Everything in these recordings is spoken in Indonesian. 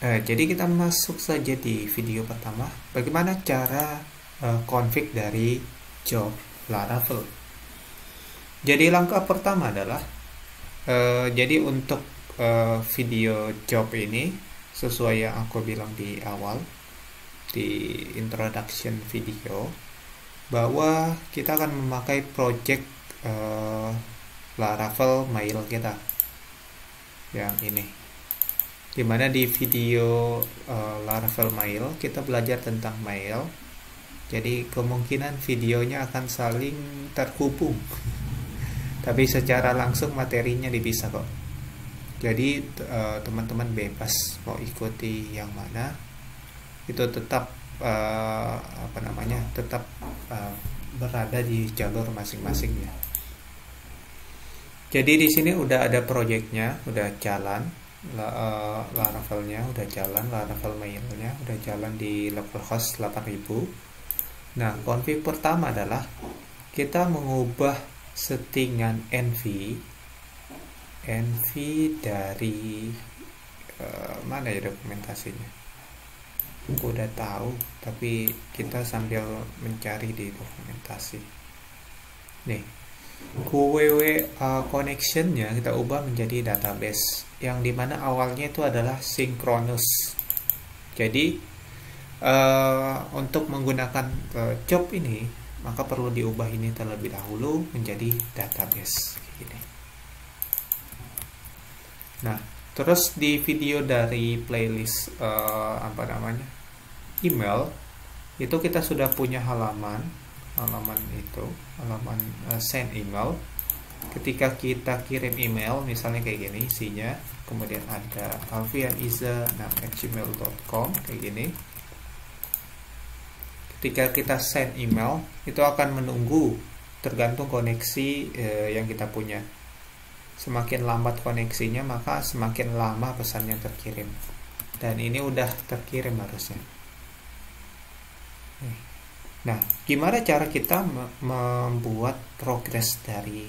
Jadi kita masuk saja di video pertama. Bagaimana cara config dari job Laravel. Jadi langkah pertama adalah jadi untuk video job ini sesuai yang aku bilang di awal di introduction video, bahwa kita akan memakai project Laravel mail kita yang ini, dimana di video Laravel mail kita belajar tentang mail. Jadi kemungkinan videonya akan saling terhubung tapi secara langsung materinya dipisah kok. Jadi teman-teman bebas mau ikuti yang mana, itu tetap tetap berada di jalur masing-masingnya. Jadi di sini udah ada projectnya, udah jalan, Laravelnya udah jalan, Laravel mailnya udah jalan di localhost 8000. Nah, config pertama adalah kita mengubah settingan env dari mana ya dokumentasinya? Aku udah tahu, tapi kita sambil mencari di dokumentasi. Nih, QWW connectionnya kita ubah menjadi database, yang dimana awalnya itu adalah synchronous. Jadi untuk menggunakan job ini, maka perlu diubah ini terlebih dahulu menjadi database gini. Nah, terus di video dari playlist email itu kita sudah punya halaman send email. Ketika kita kirim email, misalnya kayak gini isinya, kemudian ada alfianiza@gmail.com kayak gini. Ketika kita send email, itu akan menunggu tergantung koneksi yang kita punya. Semakin lambat koneksinya, maka semakin lama pesannya terkirim. Dan ini udah terkirim harusnya. Nah, gimana cara kita membuat progres dari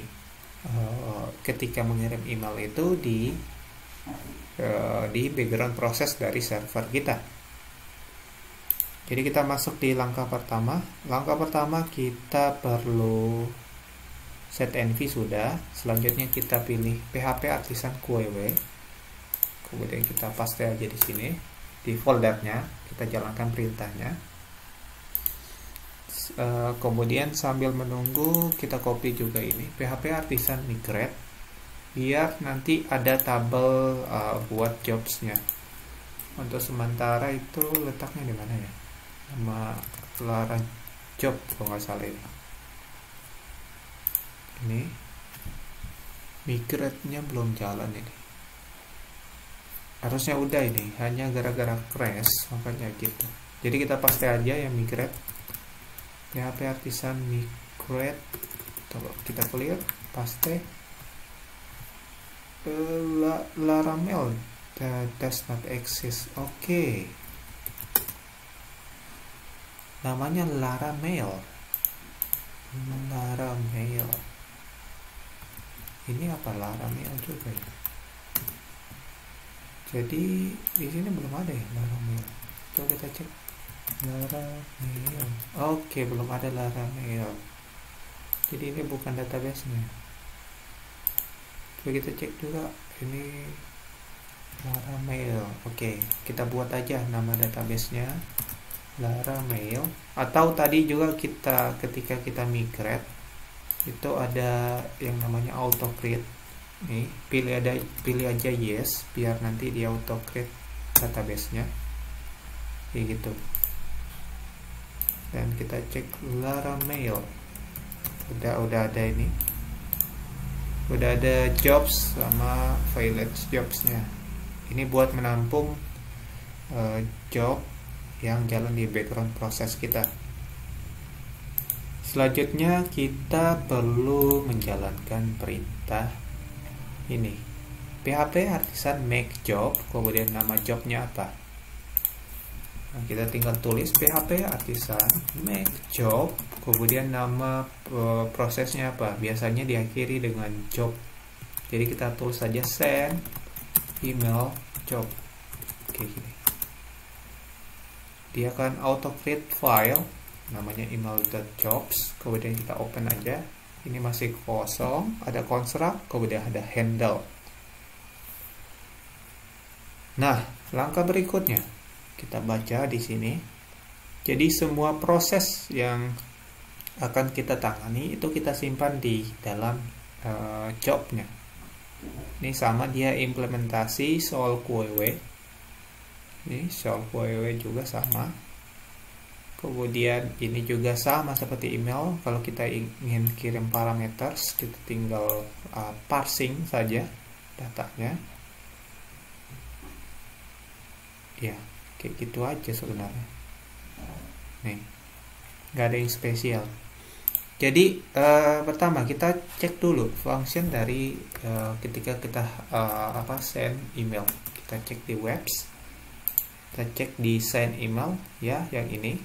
ketika mengirim email itu di background proses dari server kita? Jadi kita masuk di langkah pertama. Langkah pertama kita perlu set env sudah. Selanjutnya kita pilih PHP Artisan QWW. Kemudian kita paste aja di sini di foldernya. Kita jalankan perintahnya. Kemudian sambil menunggu kita copy juga ini PHP Artisan migrate, biar nanti ada tabel buat jobsnya. Untuk sementara itu letaknya di mana ya? Nama Lara job kalau nggak salah ini migrate-nya belum jalan ini, harusnya udah, ini hanya gara-gara crash makanya gitu. Jadi kita paste aja yang migrate, PHP Artisan migrate, kita clear, paste Laravel does not exist. Oke. Namanya Laravel. Ini apa Laravel juga ya? Jadi di sini belum ada ya Laravel. Coba kita cek Laravel. Oke, belum ada Laravel. Jadi ini bukan database-nya. Coba kita cek juga ini Laravel. Oke, kita buat aja nama database-nya Laravel. Atau tadi juga kita ketika kita migrate itu ada yang namanya auto create. Nih, pilih aja yes biar nanti dia auto create database-nya. Kayak gitu. Dan kita cek Laravel. Udah ada ini. Udah ada jobs sama village jobs-nya. Ini buat menampung job yang jalan di background proses kita. Selanjutnya kita perlu menjalankan perintah ini PHP Artisan make job, kemudian nama jobnya apa. Nah, kita tinggal tulis PHP Artisan make job, kemudian nama prosesnya apa. Biasanya diakhiri dengan job. Jadi kita tulis saja send email job. Oke, gini. dia akan auto create file namanya email.jobs, kemudian kita open aja. Ini masih kosong, ada construct, kemudian ada handle. Nah, langkah berikutnya kita baca di sini. Jadi semua proses yang akan kita tangani itu kita simpan di dalam jobnya. Ini sama, dia implementasi soal QW. Ini soal QW juga sama. Kemudian ini juga sama seperti email. Kalau kita ingin kirim parameter, kita tinggal parsing saja datanya. Ya, kayak gitu aja sebenarnya. Nih, nggak ada yang spesial. Jadi pertama kita cek dulu function dari ketika kita send email. Kita cek di webs. Kita cek di send email ya, yang ini.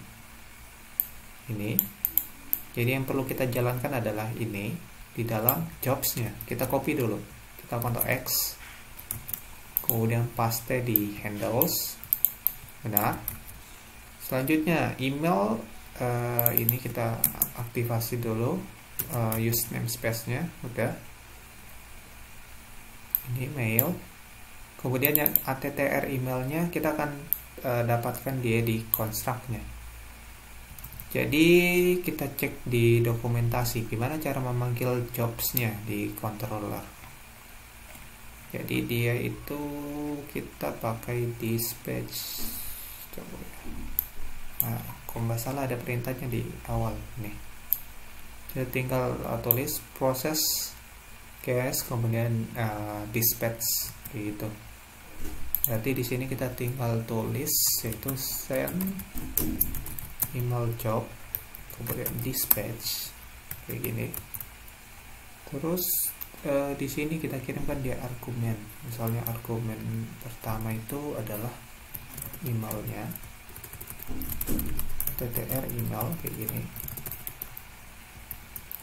Jadi yang perlu kita jalankan adalah ini di dalam jobsnya. Kita copy dulu. Kita Ctrl X. Kemudian paste di handles. Benar. Selanjutnya email ini kita aktivasi dulu use namespace-nya. Udah. Ini mail. Kemudian yang attr emailnya kita akan dapatkan dia di construct-nya. Jadi kita cek di dokumentasi gimana cara memanggil jobs-nya di controller. Jadi dia itu kita pakai dispatch. Coba ya. Nah, kalau nggak salah ada perintahnya di awal nih. Jadi tinggal tulis proses case kemudian dispatch gitu. Berarti di sini kita tinggal tulis yaitu send email job kemudian dispatch kayak gini. Terus di sini kita kirimkan dia argumen. Misalnya argumen pertama itu adalah emailnya, attr email kayak gini.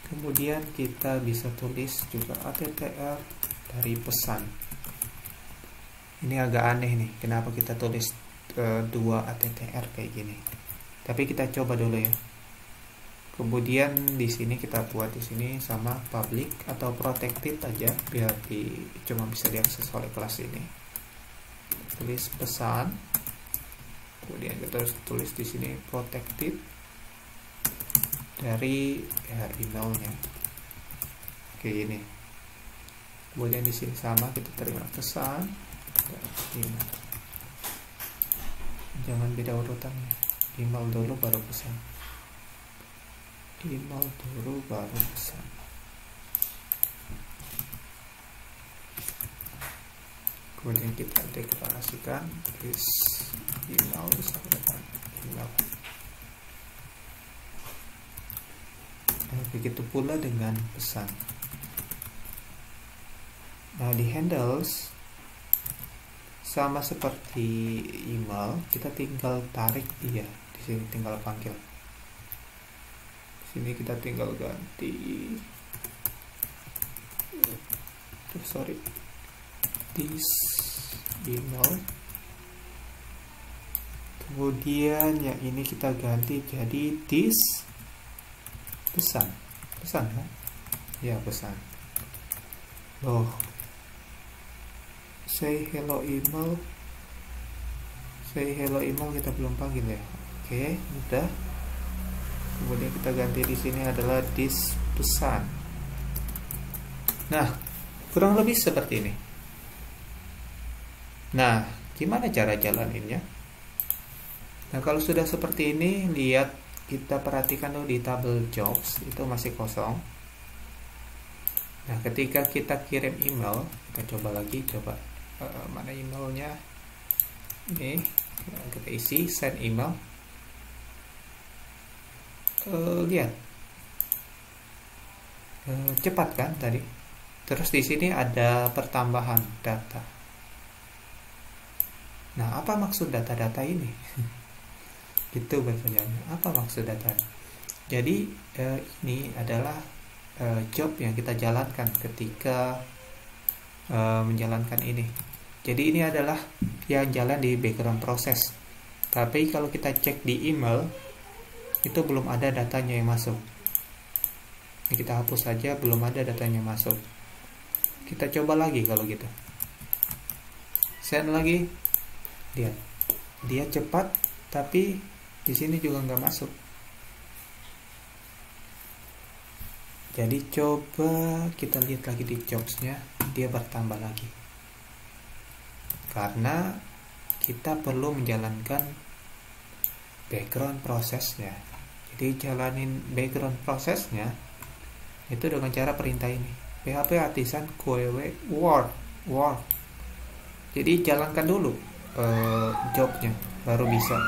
Kemudian kita bisa tulis juga attr dari pesan. Ini agak aneh nih, kenapa kita tulis dua attr kayak gini. Tapi kita coba dulu ya. Kemudian di sini kita buat di sini sama public atau protected aja biar cuma bisa diakses oleh kelas ini. Tulis pesan. Kemudian kita harus tulis di sini protected dari emailnya. Kayak gini. Kemudian di sini sama kita terima pesan. Email. Jangan beda urutannya. Email dulu baru pesan. Email dulu baru pesan. Kemudian kita deklarasikan is email dengan email. Begitu pula dengan pesan. Nah, di handles sama seperti email, kita tinggal tarik dia. Di sini tinggal panggil. Di sini kita tinggal ganti. This email. Kemudian yang ini kita ganti jadi this pesan. Pesan kan? Ya, pesan. Loh. Say hello email kita belum panggil ya. Oke, udah. Kemudian kita ganti di sini adalah this pesan. Nah, kurang lebih seperti ini. Nah, gimana cara jalaninnya? Nah, kalau sudah seperti ini, lihat, kita perhatikan dulu di tabel jobs itu masih kosong. Nah, ketika kita kirim email, kita coba lagi, mana emailnya? Ini kita isi send email. Lihat, cepat kan tadi. Terus di sini ada pertambahan data. Nah, apa maksud data-data ini? Gitu pertanyaannya. Apa maksud data? Jadi ini adalah job yang kita jalankan ketika menjalankan ini. Jadi ini adalah yang jalan di background proses. Tapi kalau kita cek di email, itu belum ada datanya yang masuk. Ini kita hapus saja, belum ada datanya masuk. Kita coba lagi kalau gitu. Send lagi. Lihat, dia cepat, tapi di sini juga nggak masuk. Jadi coba kita lihat lagi di jobsnya, dia bertambah lagi. Karena kita perlu menjalankan background prosesnya. Jadi jalanin background prosesnya itu dengan cara perintah ini, php artisan query work. Jadi jalankan dulu jobnya, baru bisa.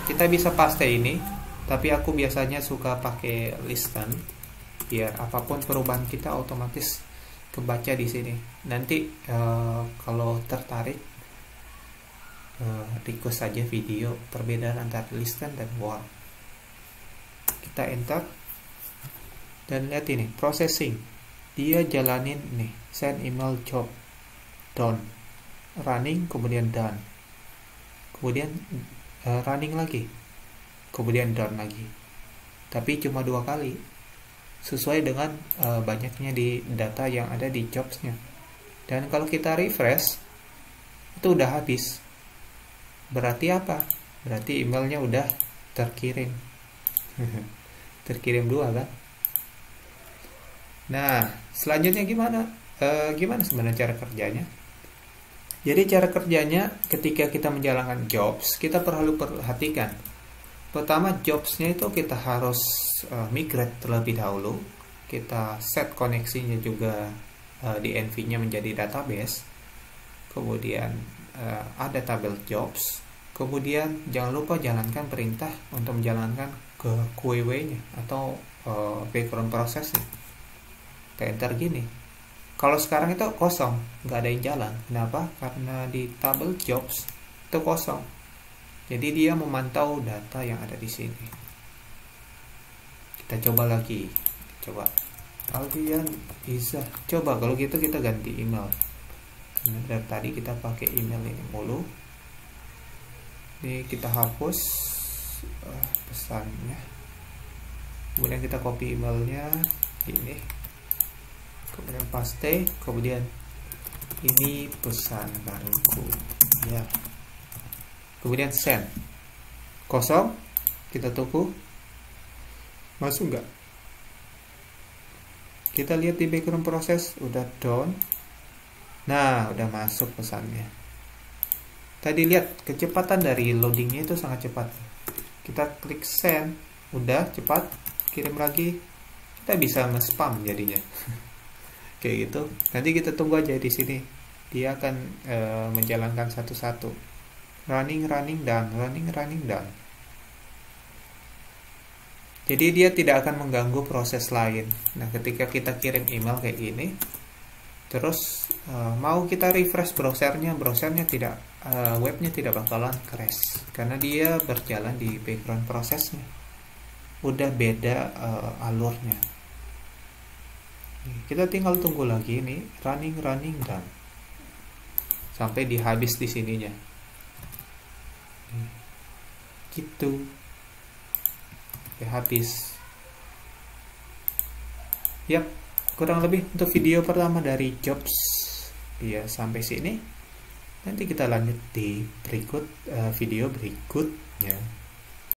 Kita bisa paste ini, tapi aku biasanya suka pakai listen biar apapun perubahan kita otomatis kebaca di sini. Nanti kalau tertarik, request saja video perbedaan antara listen dan word. Kita enter dan lihat ini processing, dia jalanin nih, send email job done, running, kemudian done, kemudian running lagi, kemudian done lagi. Tapi cuma 2 kali, sesuai dengan banyaknya di data yang ada di jobsnya. Dan kalau kita refresh, itu udah habis. Berarti apa? Berarti emailnya udah terkirim. Terkirim 2 kan? Nah, selanjutnya gimana? Gimana sebenarnya cara kerjanya? Jadi cara kerjanya ketika kita menjalankan jobs, kita perlu perhatikan. Pertama, jobsnya itu kita harus migrate terlebih dahulu. Kita set koneksinya juga di env-nya menjadi database. Kemudian ada tabel jobs. Kemudian jangan lupa jalankan perintah untuk menjalankan ke QW-nya atau background prosesnya. Kita enter gini. Kalau sekarang itu kosong, nggak ada yang jalan. Kenapa? Karena di tabel jobs itu kosong. Jadi dia memantau data yang ada di sini. Kita coba lagi. Coba. Aldian bisa. Coba kalau gitu kita ganti email. Karena dari tadi kita pakai email ini mulu. Ini kita hapus pesannya. Kemudian kita copy emailnya ini. Kemudian paste, kemudian ini pesan baruku ya, kemudian send. Kosong, kita tunggu masuk nggak. Kita lihat di background proses udah done. Nah, udah masuk pesannya. Tadi lihat kecepatan dari loadingnya itu sangat cepat. Kita klik send, udah cepat, kirim lagi. Kita bisa nge-spam jadinya. Kayak gitu. Nanti kita tunggu aja di sini. Dia akan menjalankan satu-satu. Running done. Jadi dia tidak akan mengganggu proses lain. Nah, ketika kita kirim email kayak gini, terus mau kita refresh browsernya tidak, webnya tidak bakalan crash karena dia berjalan di background prosesnya. Udah beda alurnya. Kita tinggal tunggu lagi nih, running done sampai dihabis di sininya. Gitu. Ya, habis. Yap, kurang lebih untuk video pertama dari jobs. Ya, sampai sini. Nanti kita lanjut di video berikutnya.